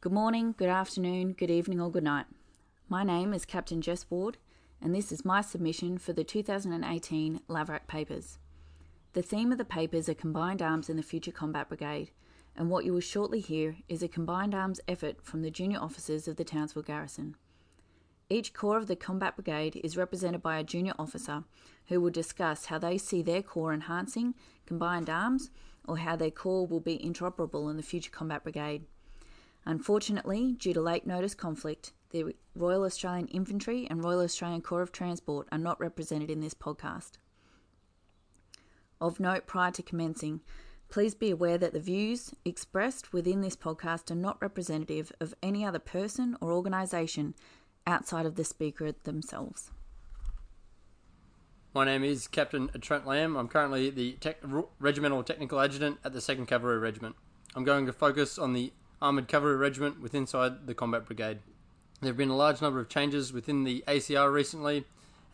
Good morning, good afternoon, good evening or good night. My name is Captain Jess Ward and this is my submission for the 2018 Lavarack papers. The theme of the papers are Combined Arms in the Future Combat Brigade, and what you will shortly hear is a combined arms effort from the junior officers of the Townsville Garrison. Each corps of the Combat Brigade is represented by a junior officer who will discuss how they see their corps enhancing combined arms or how their corps will be interoperable in the future Combat Brigade. Unfortunately, due to late notice conflict, the Royal Australian Infantry and Royal Australian Corps of Transport are not represented in this podcast. Of note, prior to commencing, please be aware that the views expressed within this podcast are not representative of any other person or organisation outside of the speaker themselves. My name is Captain Trent Lamb. I'm currently the Regimental Technical Adjutant at the 2nd Cavalry Regiment. I'm going to focus on the Armoured Cavalry Regiment within inside the Combat Brigade. There have been a large number of changes within the ACR recently, and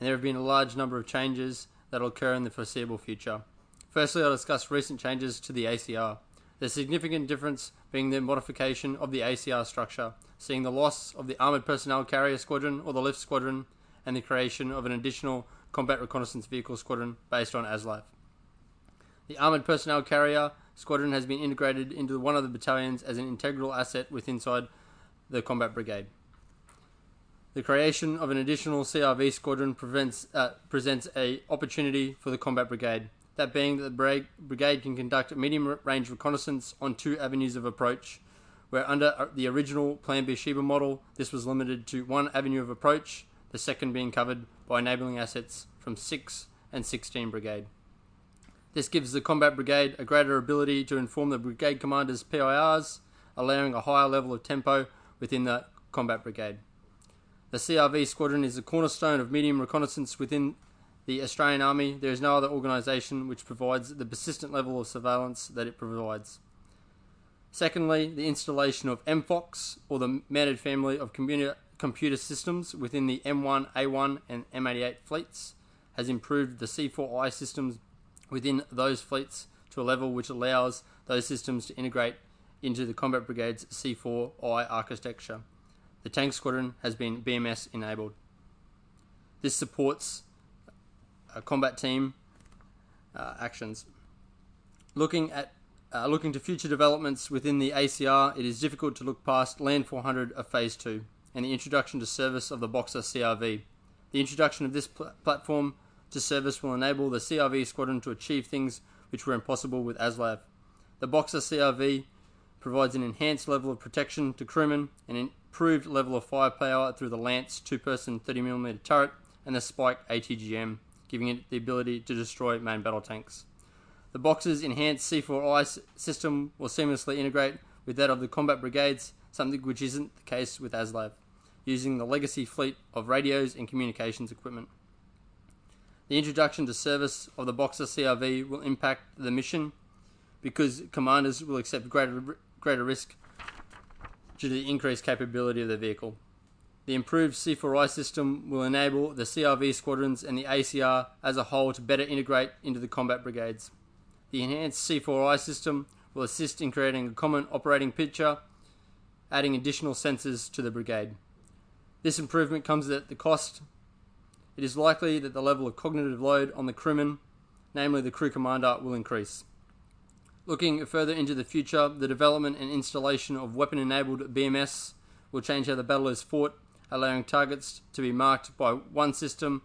there have been a large number of changes that will occur in the foreseeable future. Firstly, I'll discuss recent changes to the ACR. The significant difference being the modification of the ACR structure, seeing the loss of the Armoured Personnel Carrier Squadron or the Lift Squadron, and the creation of an additional Combat Reconnaissance Vehicle Squadron based on ASLAF. The Armoured Personnel Carrier Squadron has been integrated into one of the battalions as an integral asset inside the Combat Brigade. The creation of an additional CRV Squadron presents an opportunity for the Combat Brigade, that being that the brigade can conduct medium-range reconnaissance on 2 avenues of approach, where under the original Plan B Sheba model, this was limited to 1 avenue of approach, the second being covered by enabling assets from 6 and 16 Brigade. This gives the Combat Brigade a greater ability to inform the Brigade Commander's PIRs, allowing a higher level of tempo within the Combat Brigade. The CRV Squadron is the cornerstone of medium reconnaissance within the Australian Army. There is no other organisation which provides the persistent level of surveillance that it provides. Secondly, the installation of MFOX, or the Mounted Family of Computer Systems, within the M1, A1 and M88 fleets, has improved the C4I systems within those fleets to a level which allows those systems to integrate into the Combat Brigade's C4I architecture. The Tank Squadron has been BMS enabled. This supports combat team actions. Looking to future developments within the ACR, it is difficult to look past Land 400 of Phase 2 and the introduction to service of the Boxer CRV. The introduction of this platform to service will enable the CRV Squadron to achieve things which were impossible with ASLAF. The Boxer CRV provides an enhanced level of protection to crewmen, an improved level of firepower through the Lance 2-person 30mm turret and the Spike ATGM, giving it the ability to destroy main battle tanks. The Boxer's enhanced C4I system will seamlessly integrate with that of the Combat Brigades, something which isn't the case with ASLAF, using the legacy fleet of radios and communications equipment. The introduction to service of the Boxer CRV will impact the mission because commanders will accept greater risk due to the increased capability of the vehicle. The improved C4I system will enable the CRV squadrons and the ACR as a whole to better integrate into the combat brigades. The enhanced C4I system will assist in creating a common operating picture, adding additional sensors to the brigade. This improvement comes at the cost. It is likely that the level of cognitive load on the crewmen, namely the crew commander, will increase. Looking further into the future, the development and installation of weapon-enabled BMS will change how the battle is fought, allowing targets to be marked by one system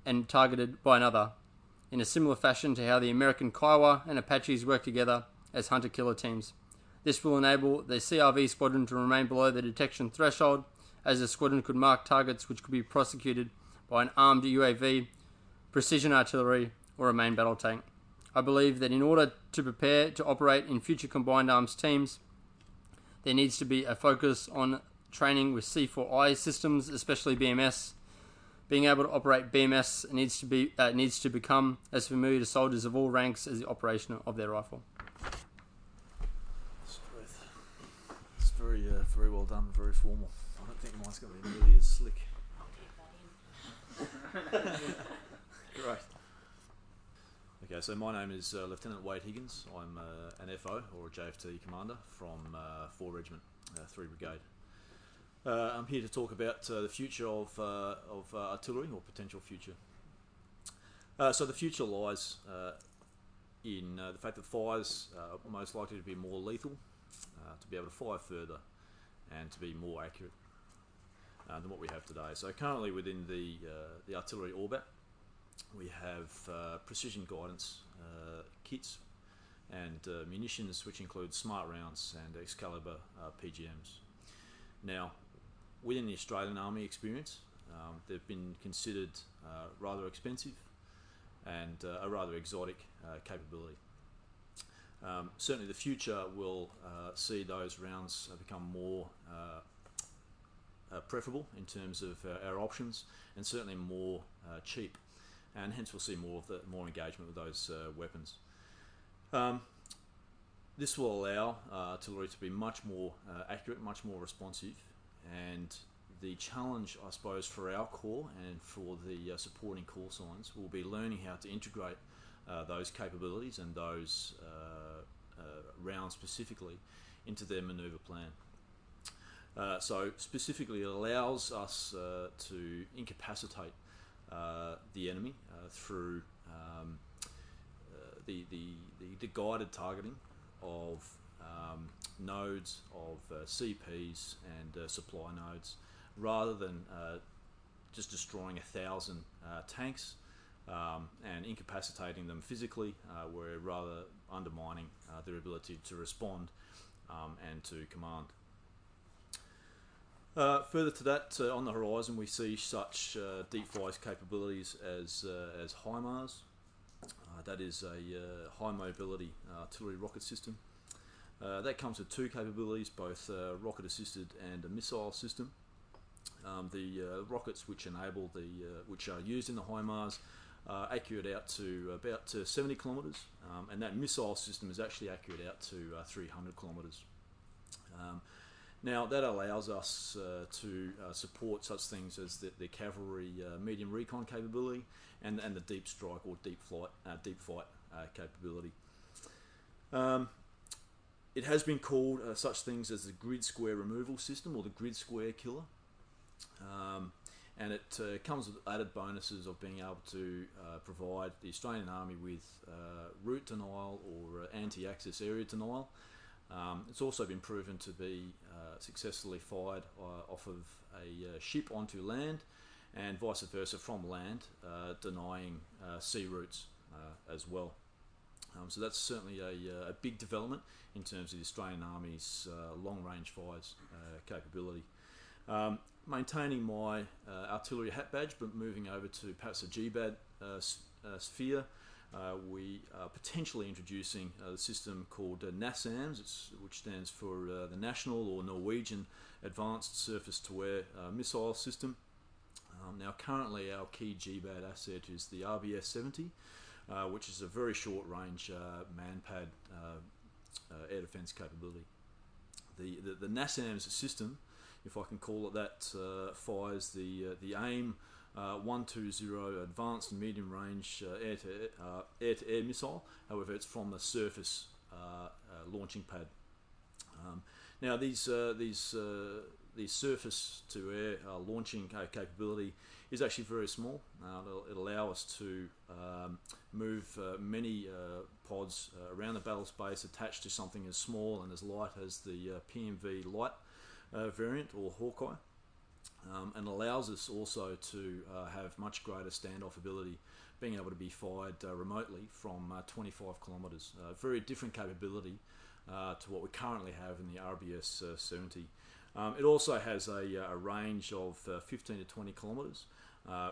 and targeted by another, in a similar fashion to how the American Kiowa and Apaches work together as hunter-killer teams. This will enable the CRV squadron to remain below the detection threshold, as the squadron could mark targets which could be prosecuted by an armed UAV, precision artillery, or a main battle tank. I believe that in order to prepare to operate in future combined arms teams, there needs to be a focus on training with C4I systems, especially BMS. Being able to operate BMS needs to become as familiar to soldiers of all ranks as the operation of their rifle. It's very well done, very formal. I don't think mine's going to be nearly as slick. Great. Okay, so my name is Lieutenant Wade Higgins. I'm an FO, or a JFT commander, from 4 Regiment. 3 Brigade. I'm here to talk about the future of artillery, or potential future. So the future lies in the fact that fires are most likely to be more lethal, to be able to fire further, and to be more accurate than what we have today. So currently within the artillery orbit, we have precision guidance kits and munitions, which include smart rounds and Excalibur PGMs. Now, within the Australian Army experience, they've been considered rather expensive and a rather exotic capability. Certainly the future will see those rounds become more preferable in terms of our options, and certainly more cheap, and hence we'll see more engagement with those weapons. This will allow artillery to be much more accurate, much more responsive, and the challenge, I suppose, for our corps and for the supporting call signs will be learning how to integrate those capabilities and those rounds specifically into their manoeuvre plan. So specifically, it allows us to incapacitate the enemy through the guided targeting of nodes, of CPs and supply nodes, rather than just destroying 1,000 tanks and incapacitating them physically. We're rather undermining their ability to respond and to command. Further to that, on the horizon we see such deep fire capabilities as HIMARS. That is a high mobility artillery rocket system. That comes with 2 capabilities, both rocket assisted and a missile system. The rockets which enable which are used in the HIMARS are accurate out to about 70 kilometres, and that missile system is actually accurate out to 300 kilometres. Now that allows us to support such things as the cavalry medium recon capability and the deep strike or deep fight capability. It has been called such things as the grid square removal system, or the grid square killer, and it comes with added bonuses of being able to provide the Australian Army with route denial or anti-access area denial. It's also been proven to be successfully fired off of a ship onto land, and vice versa from land, denying sea routes as well. So that's certainly a big development in terms of the Australian Army's long-range fires capability. Maintaining my artillery hat badge, but moving over to perhaps a GBAD sphere, we are potentially introducing the system called NASAMS, which stands for the National or Norwegian Advanced Surface-to-Air Missile System. Now currently our key GBAD asset is the RBS-70, which is a very short-range man-pad air defence capability. The NASAMS system, if I can call it that, fires the AIM 120 advanced and medium range air-to-air missile. However, it's from the surface launching pad. Now these surface to air launching capability is actually very small. It'll allow us to move many pods around the battle space attached to something as small and as light as the PMV light variant, or Hawkeye. And allows us also to have much greater standoff ability, being able to be fired remotely from 25 kilometres. Very different capability to what we currently have in the RBS-70. It also has a range of 15 to 20 kilometres,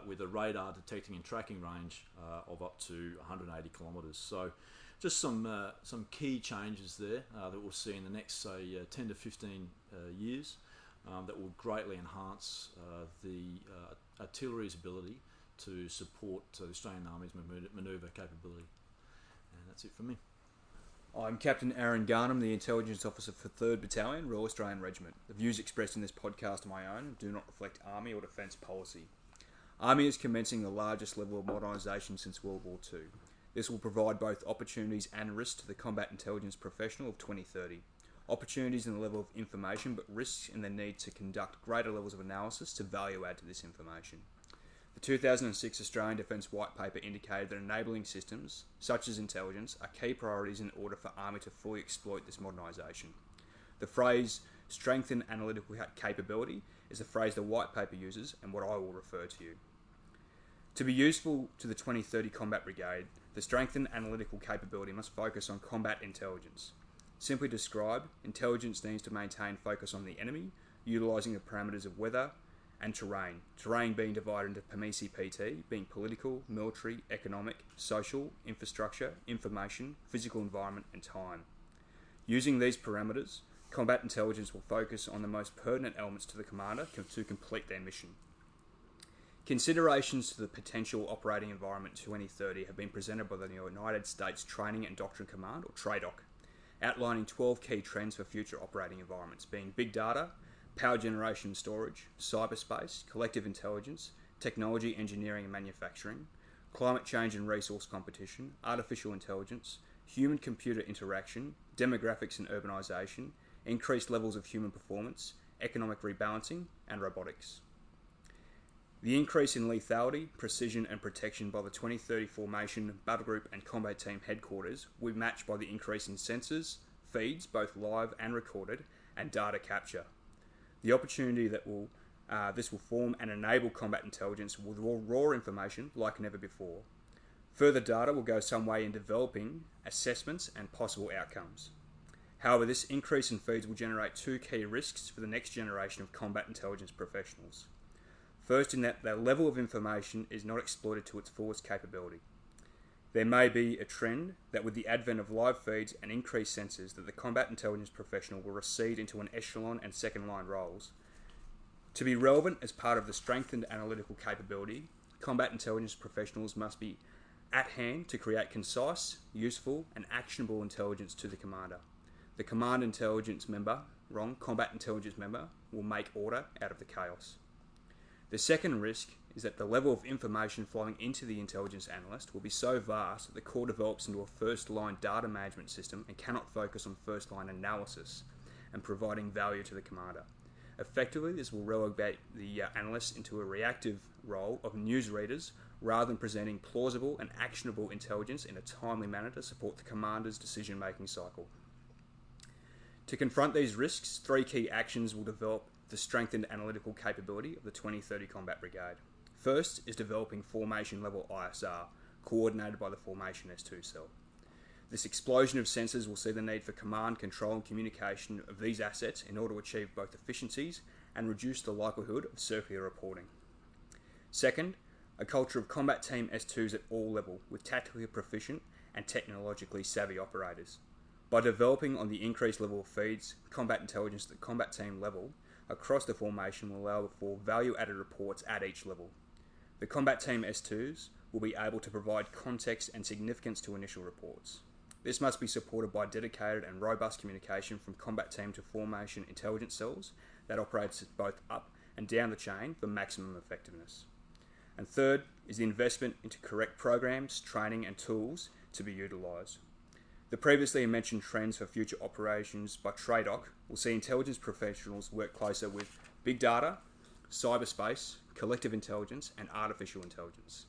with a radar detecting and tracking range of up to 180 kilometres. So just some key changes there that we'll see in the next, say, 10 to 15 years. That will greatly enhance the artillery's ability to support the Australian Army's manoeuvre capability. And that's it from me. I'm Captain Aaron Garnham, the Intelligence Officer for 3rd Battalion, Royal Australian Regiment. The views expressed in this podcast are my own and do not reflect Army or Defence policy. Army is commencing the largest level of modernisation since World War II. This will provide both opportunities and risks to the combat intelligence professional of 2030. opportunities in the level of information, but risks in the need to conduct greater levels of analysis to value add to this information. The 2006 Australian Defence White Paper indicated that enabling systems, such as intelligence, are key priorities in order for Army to fully exploit this modernisation. The phrase strengthen analytical capability is a phrase the White Paper uses and what I will refer to you. To be useful to the 2030 Combat Brigade, the strengthened analytical capability must focus on combat intelligence. Simply described, intelligence needs to maintain focus on the enemy, utilising the parameters of weather and terrain. Terrain being divided into PMECPT, being political, military, economic, social, infrastructure, information, physical environment and time. Using these parameters, combat intelligence will focus on the most pertinent elements to the commander to complete their mission. Considerations to the potential operating environment 2030 have been presented by the United States Training and Doctrine Command, or TRADOC, outlining 12 key trends for future operating environments, being big data, power generation and storage, cyberspace, collective intelligence, technology, engineering and manufacturing, climate change and resource competition, artificial intelligence, human-computer interaction, demographics and urbanisation, increased levels of human performance, economic rebalancing, and robotics. The increase in lethality, precision and protection by the 2030 formation, battle group and combat team headquarters will be matched by the increase in sensors, feeds, both live and recorded, and data capture. The opportunity that this will form and enable combat intelligence with raw information like never before. Further data will go some way in developing assessments and possible outcomes. However, this increase in feeds will generate two key risks for the next generation of combat intelligence professionals. First, in that their level of information is not exploited to its fullest capability. There may be a trend that with the advent of live feeds and increased sensors that the combat intelligence professional will recede into an echelon and second line roles. To be relevant as part of the strengthened analytical capability, combat intelligence professionals must be at hand to create concise, useful and actionable intelligence to the commander. The combat intelligence member will make order out of the chaos. The second risk is that the level of information flowing into the intelligence analyst will be so vast that the core develops into a first-line data management system and cannot focus on first-line analysis and providing value to the commander. Effectively, this will relegate the analyst into a reactive role of newsreaders rather than presenting plausible and actionable intelligence in a timely manner to support the commander's decision-making cycle. To confront these risks, three key actions will develop the strengthened analytical capability of the 2030 Combat Brigade. First is developing formation level ISR, coordinated by the Formation S2 cell. This explosion of sensors will see the need for command, control and communication of these assets in order to achieve both efficiencies and reduce the likelihood of circular reporting. Second, a culture of combat team S2s at all level with tactically proficient and technologically savvy operators. By developing on the increased level of feeds, combat intelligence at the combat team level, across the formation will allow for value-added reports at each level. The combat team S2s will be able to provide context and significance to initial reports. This must be supported by dedicated and robust communication from combat team to formation intelligence cells that operates both up and down the chain for maximum effectiveness. And third is the investment into correct programs, training and tools to be utilised. The previously mentioned trends for future operations by TRADOC will see intelligence professionals work closer with big data, cyberspace, collective intelligence, and artificial intelligence.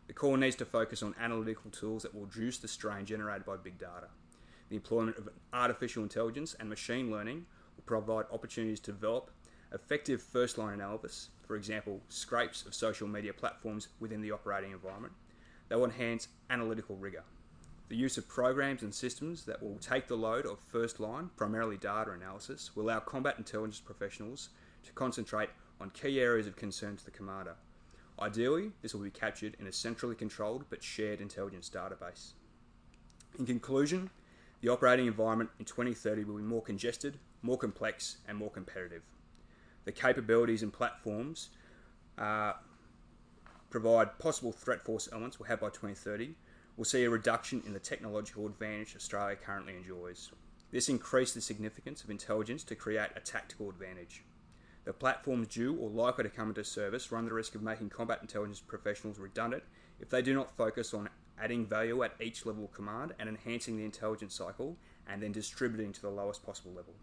The core needs to focus on analytical tools that will reduce the strain generated by big data. The employment of artificial intelligence and machine learning will provide opportunities to develop effective first-line analysis, for example, scrapes of social media platforms within the operating environment. They will enhance analytical rigour. The use of programs and systems that will take the load of first-line, primarily data analysis, will allow combat intelligence professionals to concentrate on key areas of concern to the commander. Ideally, this will be captured in a centrally controlled but shared intelligence database. In conclusion, the operating environment in 2030 will be more congested, more complex and more competitive. The capabilities and platforms provide possible threat force elements will have by 2030 will see a reduction in the technological advantage Australia currently enjoys. This increased the significance of intelligence to create a tactical advantage. The platforms due or likely to come into service run the risk of making combat intelligence professionals redundant if they do not focus on adding value at each level of command and enhancing the intelligence cycle and then distributing to the lowest possible level.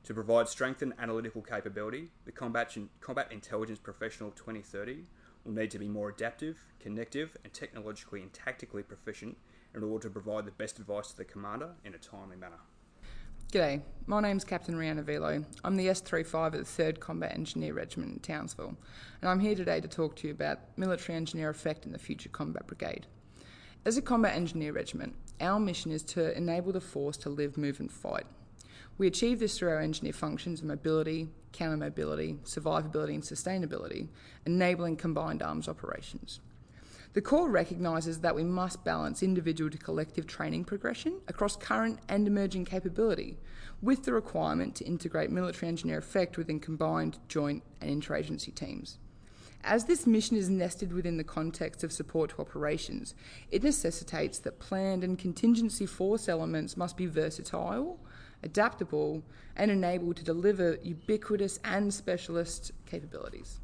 To provide strengthened analytical capability, the Combat Intelligence Professional 2030 will need to be more adaptive, connective, and technologically and tactically proficient in order to provide the best advice to the commander in a timely manner. G'day, my name's Captain Rihanna Velo. I'm the S35 at the 3rd Combat Engineer Regiment in Townsville, and I'm here today to talk to you about military engineer effect in the Future Combat Brigade. As a Combat Engineer Regiment, our mission is to enable the force to live, move and fight. We achieve this through our engineer functions of mobility, counter-mobility, survivability and sustainability, enabling combined arms operations. The Corps recognises that we must balance individual to collective training progression across current and emerging capability, with the requirement to integrate military engineer effect within combined, joint and interagency teams. As this mission is nested within the context of support to operations, it necessitates that planned and contingency force elements must be versatile, adaptable and enabled to deliver ubiquitous and specialist capabilities.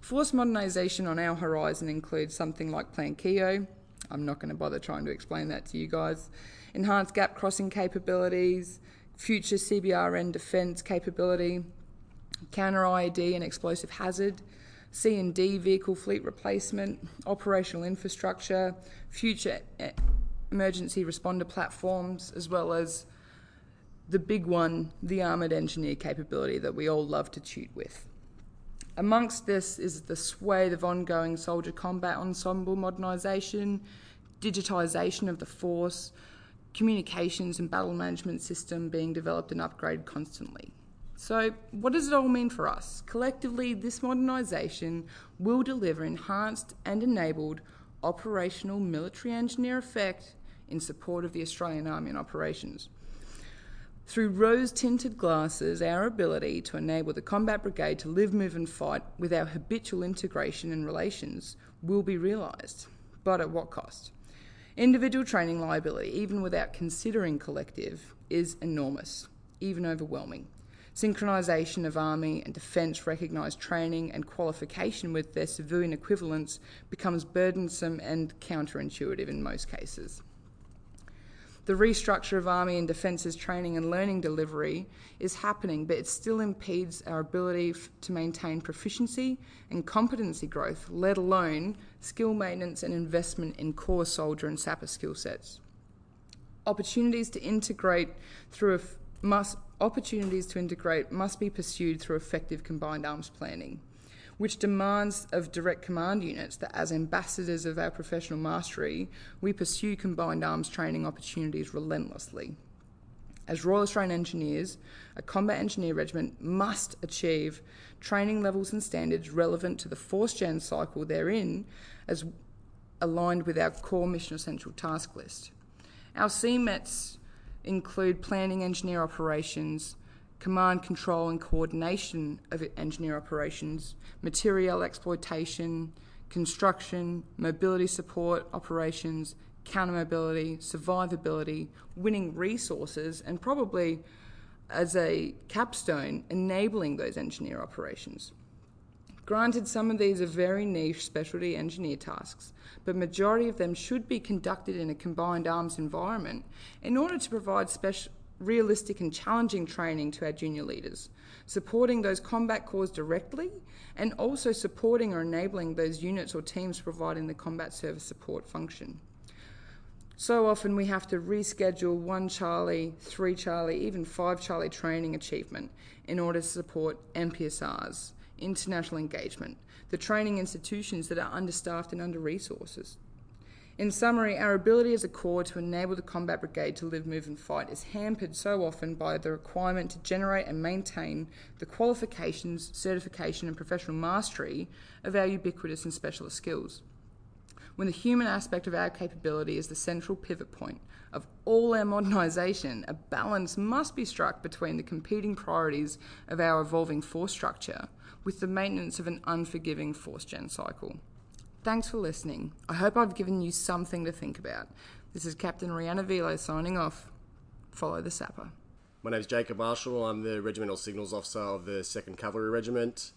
Force modernisation on our horizon includes something like Plan KEO. I'm not going to bother trying to explain that to you guys. Enhanced gap crossing capabilities, future CBRN defence capability, counter IED and explosive hazard, C&D vehicle fleet replacement, operational infrastructure, future emergency responder platforms, as well as the big one, the armoured engineer capability that we all love to toot with. Amongst this is the swathe of ongoing soldier combat ensemble modernisation, digitisation of the force, communications and battle management system being developed and upgraded constantly. So what does it all mean for us? Collectively, this modernisation will deliver enhanced and enabled operational military engineer effect in support of the Australian Army and operations. Through rose-tinted glasses, our ability to enable the Combat Brigade to live, move and fight with our habitual integration and relations will be realised. But at what cost? Individual training liability, even without considering collective, is enormous, even overwhelming. Synchronisation of Army and Defence recognised training and qualification with their civilian equivalents becomes burdensome and counterintuitive in most cases. The restructure of Army and Defence's training and learning delivery is happening, but it still impedes our ability to maintain proficiency and competency growth, let alone skill maintenance and investment in core soldier and sapper skill sets. Opportunities to integrate must be pursued through effective combined arms planning, which demands of direct command units that as ambassadors of our professional mastery, we pursue combined arms training opportunities relentlessly. As Royal Australian Engineers, a combat engineer regiment must achieve training levels and standards relevant to the force gen cycle they're in, as aligned with our core mission essential task list. Our CMETs include planning engineer operations, command, control and coordination of engineer operations, material exploitation, construction, mobility support operations, counter-mobility, survivability, winning resources, and probably as a capstone, enabling those engineer operations. Granted, some of these are very niche specialty engineer tasks, but majority of them should be conducted in a combined arms environment in order to provide realistic and challenging training to our junior leaders, supporting those combat corps directly and also supporting or enabling those units or teams providing the combat service support function. So often we have to reschedule 1 Charlie, 3 Charlie, even 5 Charlie training achievement in order to support MPSRs, international engagement, the training institutions that are understaffed and under-resourced. In summary, our ability as a corps to enable the Combat Brigade to live, move and fight is hampered so often by the requirement to generate and maintain the qualifications, certification and professional mastery of our ubiquitous and specialist skills. When the human aspect of our capability is the central pivot point of all our modernisation, a balance must be struck between the competing priorities of our evolving force structure with the maintenance of an unforgiving force gen cycle. Thanks for listening. I hope I've given you something to think about. This is Captain Rihanna Velo signing off. Follow the sapper. My name is Jacob Marshall. I'm the Regimental Signals Officer of the 2nd Cavalry Regiment.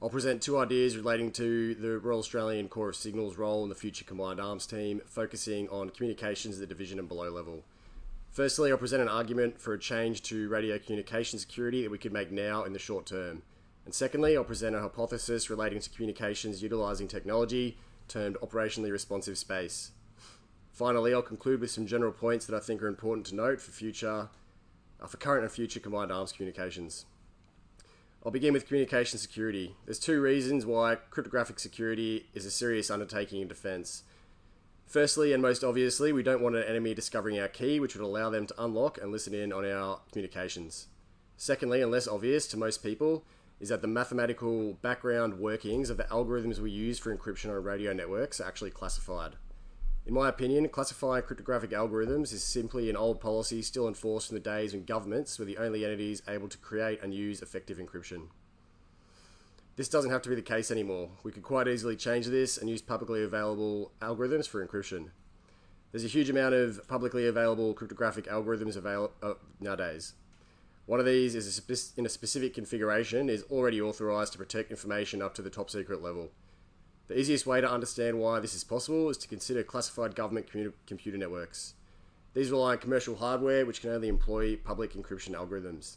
I'll present 2 ideas relating to the Royal Australian Corps of Signals role in the future Combined Arms team, focusing on communications at the division and below level. Firstly, I'll present an argument for a change to radio communication security that we could make now in the short term. And secondly, I'll present a hypothesis relating to communications utilising technology termed operationally responsive space. Finally, I'll conclude with some general points that I think are important to note for current and future combined arms communications. I'll begin with communication security. There's two reasons why cryptographic security is a serious undertaking in defence. Firstly, and most obviously, we don't want an enemy discovering our key, which would allow them to unlock and listen in on our communications. Secondly, and less obvious to most people, is that the mathematical background workings of the algorithms we use for encryption on radio networks are actually classified. In my opinion, classifying cryptographic algorithms is simply an old policy still enforced in the days when governments were the only entities able to create and use effective encryption. This doesn't have to be the case anymore. We could quite easily change this and use publicly available algorithms for encryption. There's a huge amount of publicly available cryptographic algorithms nowadays. One of these is in a specific configuration is already authorized to protect information up to the top secret level. The easiest way to understand why this is possible is to consider classified government computer networks. These rely on commercial hardware which can only employ public encryption algorithms.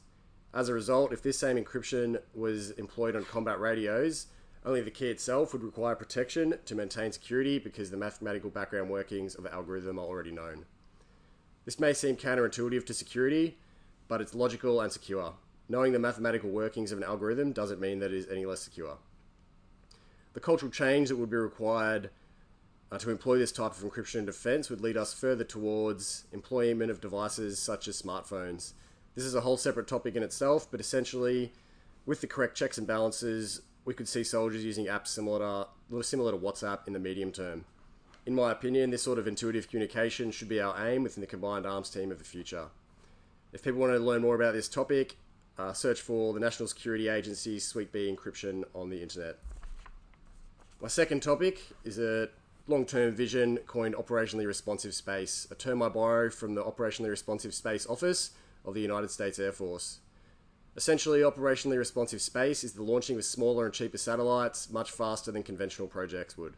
As a result, if this same encryption was employed on combat radios, only the key itself would require protection to maintain security because the mathematical background workings of the algorithm are already known. This may seem counterintuitive to security, but it's logical and secure. Knowing the mathematical workings of an algorithm doesn't mean that it is any less secure. The cultural change that would be required to employ this type of encryption in defence would lead us further towards employment of devices such as smartphones. This is a whole separate topic in itself, but essentially, with the correct checks and balances, we could see soldiers using apps similar to WhatsApp in the medium term. In my opinion, this sort of intuitive communication should be our aim within the combined arms team of the future. If people want to learn more about this topic, search for the National Security Agency's Suite B encryption on the internet. My second topic is a long-term vision coined operationally responsive space, a term I borrow from the Operationally Responsive Space Office of the United States Air Force. Essentially, operationally responsive space is the launching of smaller and cheaper satellites much faster than conventional projects would.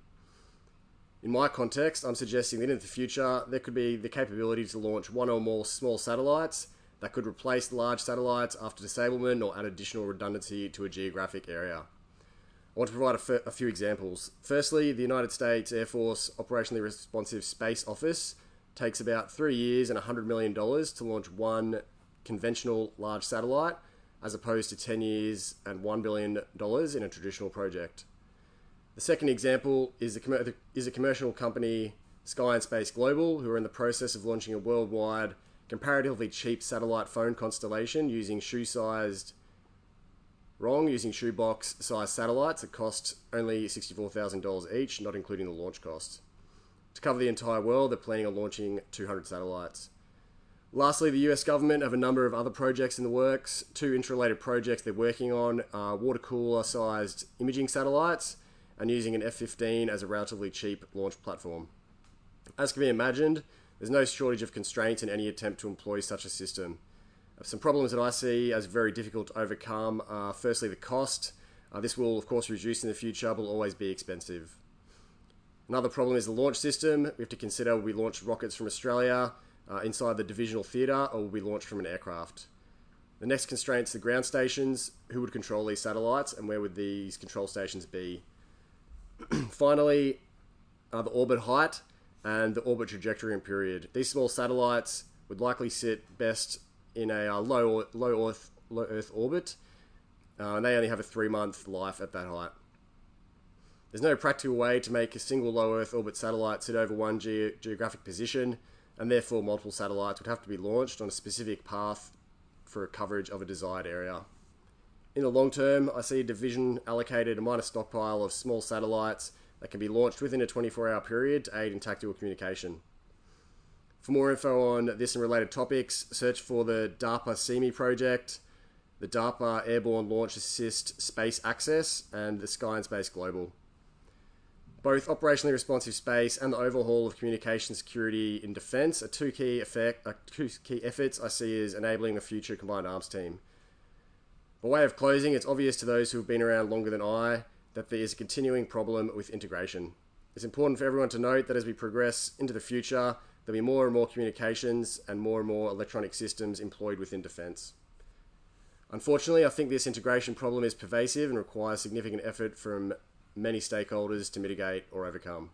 In my context, I'm suggesting that in the future, there could be the capability to launch one or more small satellites that could replace large satellites after disablement or add additional redundancy to a geographic area. I want to provide a few examples. Firstly, the United States Air Force Operationally Responsive Space Office takes about 3 years and $100 million to launch one conventional large satellite, as opposed to 10 years and $1 billion in a traditional project. The second example is a commercial company, Sky and Space Global, who are in the process of launching a worldwide, comparatively cheap satellite phone constellation using shoebox-sized satellites that cost only $64,000 each, not including the launch costs. To cover the entire world, they're planning on launching 200 satellites. Lastly, the US government have a number of other projects in the works. Two interrelated projects they're working on are water cooler-sized imaging satellites and using an F-15 as a relatively cheap launch platform. As can be imagined, there's no shortage of constraints in any attempt to employ such a system. Some problems that I see as very difficult to overcome are firstly the cost. This will of course reduce in the future, but will always be expensive. Another problem is the launch system. We have to consider will we launch rockets from Australia inside the divisional theatre, or will we launch from an aircraft? The next constraint is the ground stations. Who would control these satellites and where would these control stations be? Finally, the orbit height and the orbit trajectory and period. These small satellites would likely sit best in a low Earth orbit, and they only have a 3-month life at that height. There's no practical way to make a single low Earth orbit satellite sit over one geographic position, and therefore multiple satellites would have to be launched on a specific path for coverage of a desired area. In the long term, I see a division allocated a minor stockpile of small satellites that can be launched within a 24-hour period to aid in tactical communication. For more info on this and related topics, search for the DARPA CME project, the DARPA Airborne Launch Assist Space Access, and the Sky and Space Global. Both operationally responsive space and the overhaul of communication security in defence are two key efforts I see as enabling the future combined arms team. By way of closing, it's obvious to those who have been around longer than I that there is a continuing problem with integration. It's important for everyone to note that as we progress into the future, There'll be more and more communications and more electronic systems employed within defence. Unfortunately, I think this integration problem is pervasive and requires significant effort from many stakeholders to mitigate or overcome.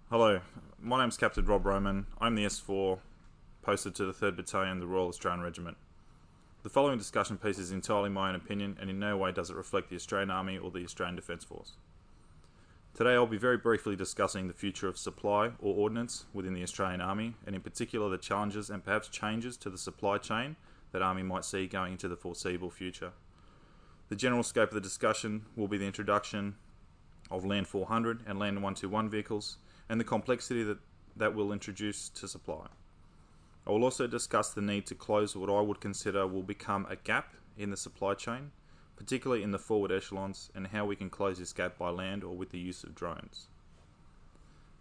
Hello, my name's Captain Rob Roman. I'm the S4 posted to the 3rd Battalion, the Royal Australian Regiment. The following discussion piece is entirely my own opinion and in no way does it reflect the Australian Army or the Australian Defence Force. Today I'll be very briefly discussing the future of supply or ordnance within the Australian Army, and in particular the challenges and perhaps changes to the supply chain that Army might see going into the foreseeable future. The general scope of the discussion will be the introduction of Land 400 and Land 121 vehicles and the complexity that will introduce to supply. I will also discuss the need to close what I would consider will become a gap in the supply chain, particularly in the forward echelons, and how we can close this gap by land or with the use of drones.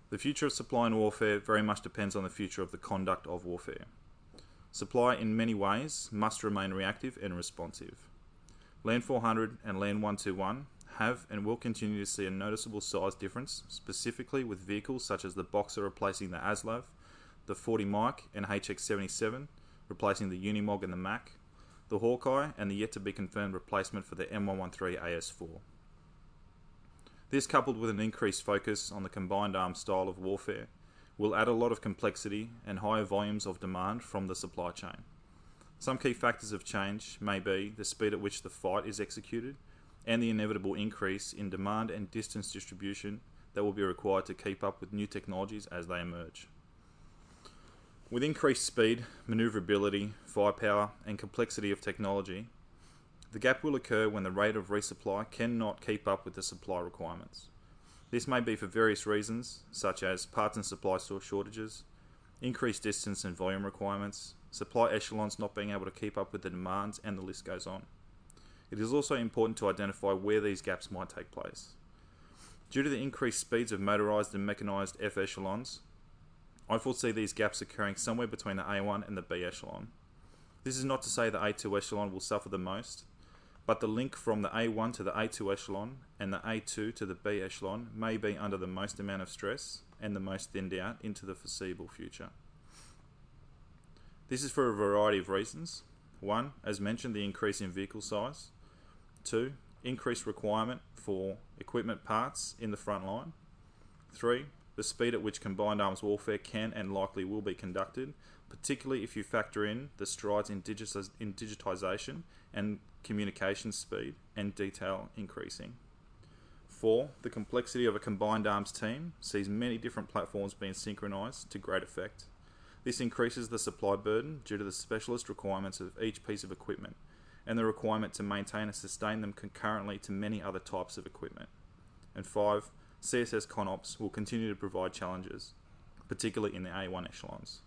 The future of supply and warfare very much depends on the future of the conduct of warfare. Supply in many ways must remain reactive and responsive. Land 400 and Land 121 have and will continue to see a noticeable size difference, specifically with vehicles such as the Boxer replacing the ASLAV, the 40 Mike and HX-77 replacing the Unimog and the Mac, the Hawkeye and the yet to be confirmed replacement for the M113 AS4. This, coupled with an increased focus on the combined arms style of warfare, will add a lot of complexity and higher volumes of demand from the supply chain. Some key factors of change may be the speed at which the fight is executed and the inevitable increase in demand and distance distribution that will be required to keep up with new technologies as they emerge. With increased speed, manoeuvrability, firepower and complexity of technology, the gap will occur when the rate of resupply cannot keep up with the supply requirements. This may be for various reasons, such as parts and supply shortages, increased distance and volume requirements, supply echelons not being able to keep up with the demands, and the list goes on. It is also important to identify where these gaps might take place. Due to the increased speeds of motorised and mechanised F echelons, I foresee these gaps occurring somewhere between the A1 and the B echelon. This is not to say the A2 echelon will suffer the most, but the link from the A1 to the A2 echelon and the A2 to the B echelon may be under the most amount of stress and the most thinned out into the foreseeable future. This is for a variety of reasons. 1, as mentioned, the increase in vehicle size. 2, increased requirement for equipment parts in the front line. 3, the speed at which combined arms warfare can and likely will be conducted, particularly if you factor in the strides in digitisation and communication speed and detail increasing. 4, the complexity of a combined arms team sees many different platforms being synchronised to great effect. This increases the supply burden due to the specialist requirements of each piece of equipment and the requirement to maintain and sustain them concurrently to many other types of equipment. And 5, CSS ConOps will continue to provide challenges, particularly in the A1 echelons.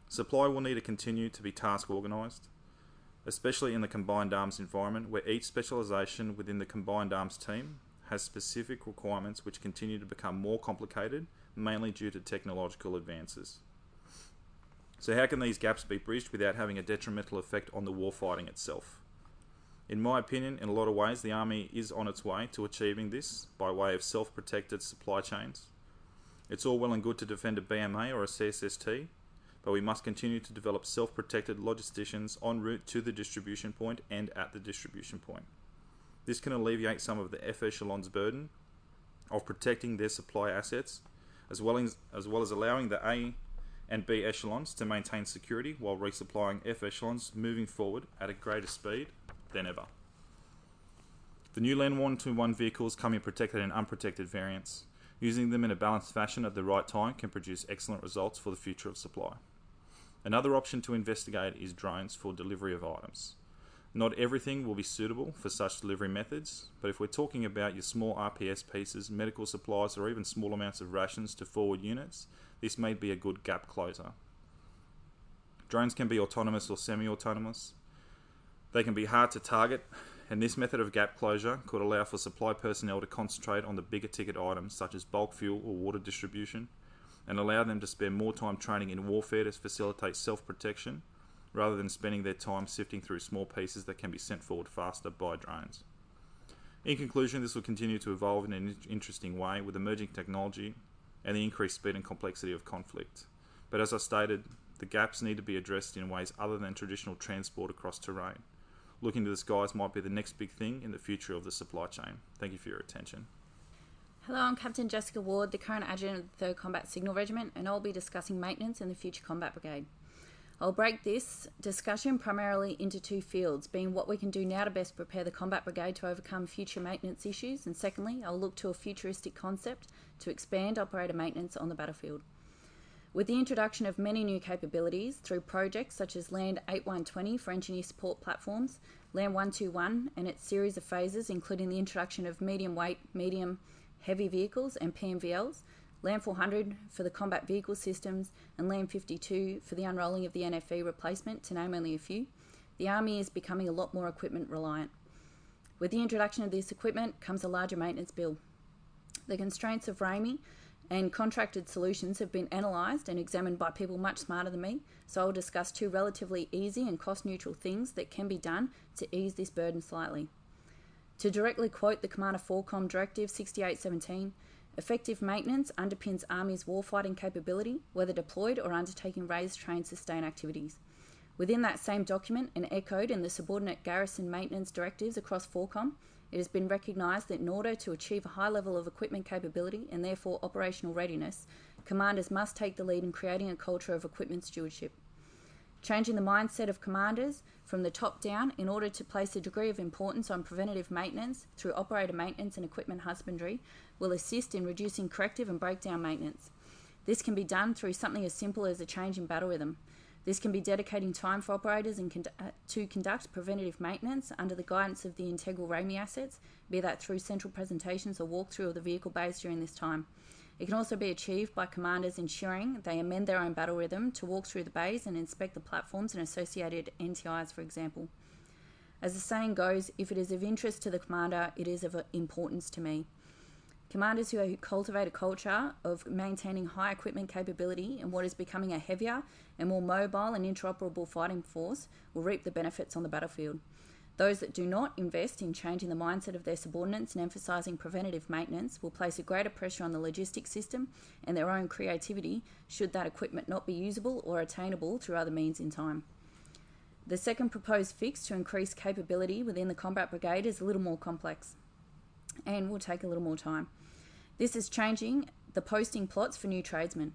Supply will need to continue to be task organised, especially in the combined arms environment where each specialisation within the combined arms team has specific requirements which continue to become more complicated, mainly due to technological advances. So how can these gaps be bridged without having a detrimental effect on the warfighting itself? In my opinion, in a lot of ways, the Army is on its way to achieving this by way of self-protected supply chains. It's all well and good to defend a BMA or a CSST, but we must continue to develop self-protected logisticians en route to the distribution point and at the distribution point. This can alleviate some of the F echelon's burden of protecting their supply assets, as well as allowing the A and B echelons to maintain security while resupplying F echelons moving forward at a greater speed than ever. The new Land 121 vehicles come in protected and unprotected variants. Using them in a balanced fashion at the right time can produce excellent results for the future of supply. Another option to investigate is drones for delivery of items. Not everything will be suitable for such delivery methods, but if we're talking about your small RPS pieces, medical supplies, or even small amounts of rations to forward units, this may be a good gap closer. Drones can be autonomous or semi-autonomous. They can be hard to target, and this method of gap closure could allow for supply personnel to concentrate on the bigger ticket items such as bulk fuel or water distribution, and allow them to spend more time training in warfare to facilitate self-protection, rather than spending their time sifting through small pieces that can be sent forward faster by drones. In conclusion, this will continue to evolve in an interesting way with emerging technology and the increased speed and complexity of conflict. But as I stated, the gaps need to be addressed in ways other than traditional transport across terrain. Looking to the skies might be the next big thing in the future of the supply chain. Thank you for your attention. Hello, I'm Captain Jessica Ward, the current adjutant of the 3rd Combat Signal Regiment, and I'll be discussing maintenance in the Future Combat Brigade. I'll break this discussion primarily into two fields, being what we can do now to best prepare the Combat Brigade to overcome future maintenance issues, and secondly, I'll look to a futuristic concept to expand operator maintenance on the battlefield. With the introduction of many new capabilities through projects such as Land 8120 for engineer support platforms, Land 121 and its series of phases including the introduction of medium weight, medium heavy vehicles and PMVLs, Land 400 for the combat vehicle systems, and Land 52 for the unrolling of the NFV replacement, to name only a few, the Army is becoming a lot more equipment reliant. With the introduction of this equipment comes a larger maintenance bill. The constraints of RAMI and contracted solutions have been analysed and examined by people much smarter than me, so I'll discuss two relatively easy and cost-neutral things that can be done to ease this burden slightly. To directly quote the Commander 4Com Directive 6817, effective maintenance underpins Army's warfighting capability, whether deployed or undertaking raise, train, sustain activities. Within that same document and echoed in the subordinate garrison maintenance directives across 4Com, it has been recognised that in order to achieve a high level of equipment capability and therefore operational readiness, commanders must take the lead in creating a culture of equipment stewardship. Changing the mindset of commanders from the top down in order to place a degree of importance on preventative maintenance through operator maintenance and equipment husbandry will assist in reducing corrective and breakdown maintenance. This can be done through something as simple as a change in battle rhythm. This can be dedicating time for operators to conduct preventative maintenance under the guidance of the integral RAMI assets, be that through central presentations or walkthrough of the vehicle bays during this time. It can also be achieved by commanders ensuring they amend their own battle rhythm to walk through the bays and inspect the platforms and associated NTIs, for example. As the saying goes, if it is of interest to the commander, it is of importance to me. Commanders who cultivate a culture of maintaining high equipment capability in what is becoming a heavier and more mobile and interoperable fighting force will reap the benefits on the battlefield. Those that do not invest in changing the mindset of their subordinates and emphasising preventative maintenance will place a greater pressure on the logistics system and their own creativity should that equipment not be usable or attainable through other means in time. The second proposed fix to increase capability within the Combat Brigade is a little more complex and will take a little more time. This is changing the posting plots for new tradesmen.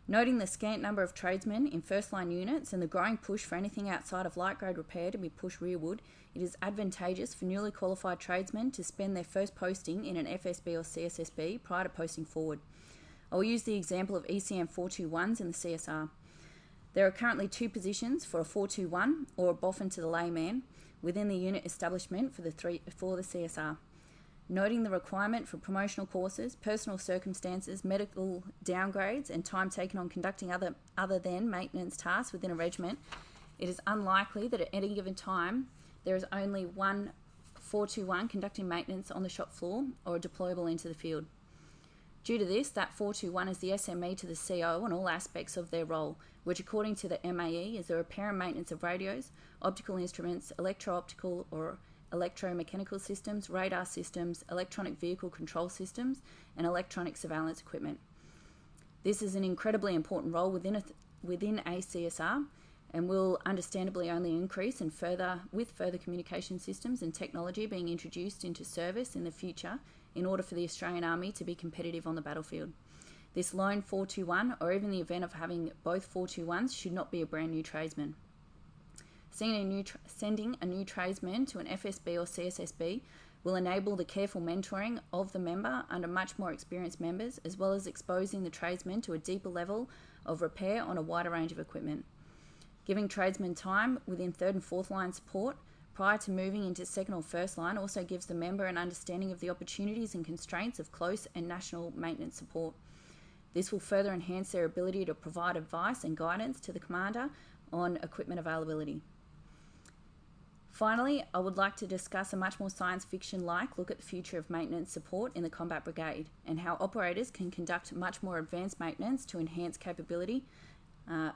Noting the scant number of tradesmen in first-line units and the growing push for anything outside of light-grade repair to be pushed rearward, it is advantageous for newly qualified tradesmen to spend their first posting in an FSB or CSSB prior to posting forward. I will use the example of ECM 421s in the CSR. There are currently two positions for a 421 or a boffin to the layman within the unit establishment for the CSR. Noting the requirement for promotional courses, personal circumstances, medical downgrades, and time taken on conducting other than maintenance tasks within a regiment, it is unlikely that at any given time there is only one 421 conducting maintenance on the shop floor or deployable into the field. Due to this, that 421 is the SME to the CO on all aspects of their role, which according to the MAE is the repair and maintenance of radios, optical instruments, electro-optical or electromechanical systems, radar systems, electronic vehicle control systems, and electronic surveillance equipment. This is an incredibly important role within a CSR and will understandably only increase with further communication systems and technology being introduced into service in the future in order for the Australian Army to be competitive on the battlefield. This lone 421 or even the event of having both 421s should not be a brand new tradesman. Sending a new tradesman to an FSB or CSSB will enable the careful mentoring of the member under much more experienced members, as well as exposing the tradesman to a deeper level of repair on a wider range of equipment. Giving tradesmen time within third and fourth line support prior to moving into second or first line also gives the member an understanding of the opportunities and constraints of close and national maintenance support. This will further enhance their ability to provide advice and guidance to the commander on equipment availability. Finally, I would like to discuss a much more science fiction-like look at the future of maintenance support in the Combat Brigade and how operators can conduct much more advanced maintenance to enhance capability,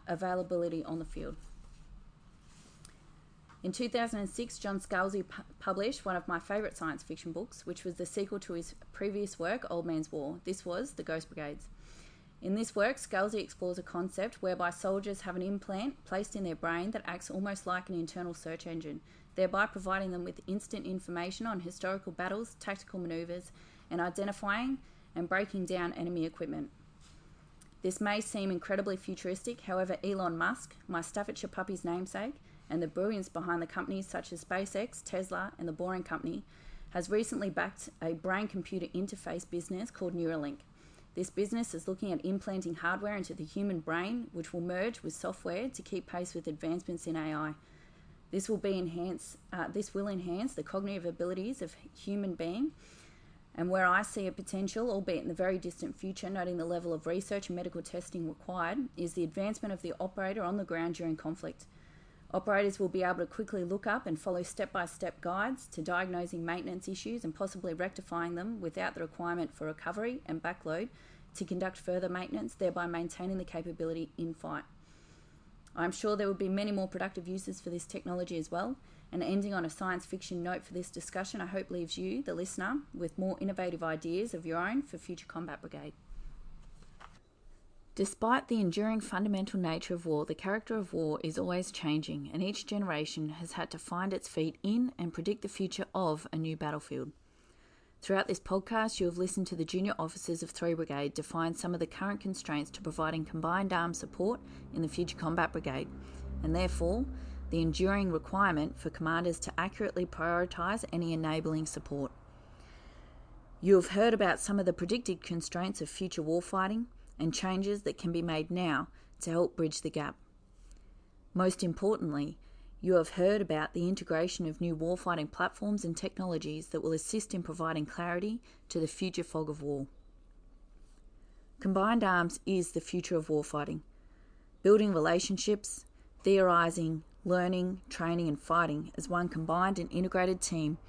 availability on the field. In 2006, John Scalzi published one of my favourite science fiction books, which was the sequel to his previous work, Old Man's War. This was The Ghost Brigades. In this work, Scalzi explores a concept whereby soldiers have an implant placed in their brain that acts almost like an internal search engine, thereby providing them with instant information on historical battles, tactical manoeuvres, and identifying and breaking down enemy equipment. This may seem incredibly futuristic, however Elon Musk, my Staffordshire puppy's namesake, and the brilliance behind the companies such as SpaceX, Tesla, and the Boring Company, has recently backed a brain-computer interface business called Neuralink. This business is looking at implanting hardware into the human brain, which will merge with software to keep pace with advancements in AI. This will enhance the cognitive abilities of human being, and where I see a potential, albeit in the very distant future, noting the level of research and medical testing required, is the advancement of the operator on the ground during conflict. Operators will be able to quickly look up and follow step-by-step guides to diagnosing maintenance issues and possibly rectifying them without the requirement for recovery and backload to conduct further maintenance, thereby maintaining the capability in fight. I'm sure there will be many more productive uses for this technology as well, and ending on a science fiction note for this discussion, I hope leaves you, the listener, with more innovative ideas of your own for future combat brigade. Despite the enduring fundamental nature of war, the character of war is always changing, and each generation has had to find its feet in and predict the future of a new battlefield. Throughout this podcast, you have listened to the junior officers of 3 Brigade define some of the current constraints to providing combined arms support in the future combat brigade, and therefore the enduring requirement for commanders to accurately prioritise any enabling support. You have heard about some of the predicted constraints of future warfighting, and changes that can be made now to help bridge the gap. Most importantly, you have heard about the integration of new warfighting platforms and technologies that will assist in providing clarity to the future fog of war. Combined arms is the future of warfighting. Building relationships, theorising, learning, training and fighting as one combined and integrated team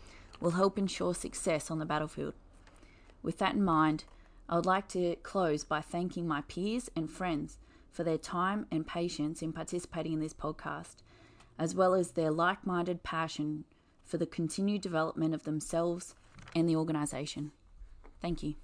will help ensure success on the battlefield. With that in mind, I would like to close by thanking my peers and friends for their time and patience in participating in this podcast, as well as their like-minded passion for the continued development of themselves and the organisation. Thank you.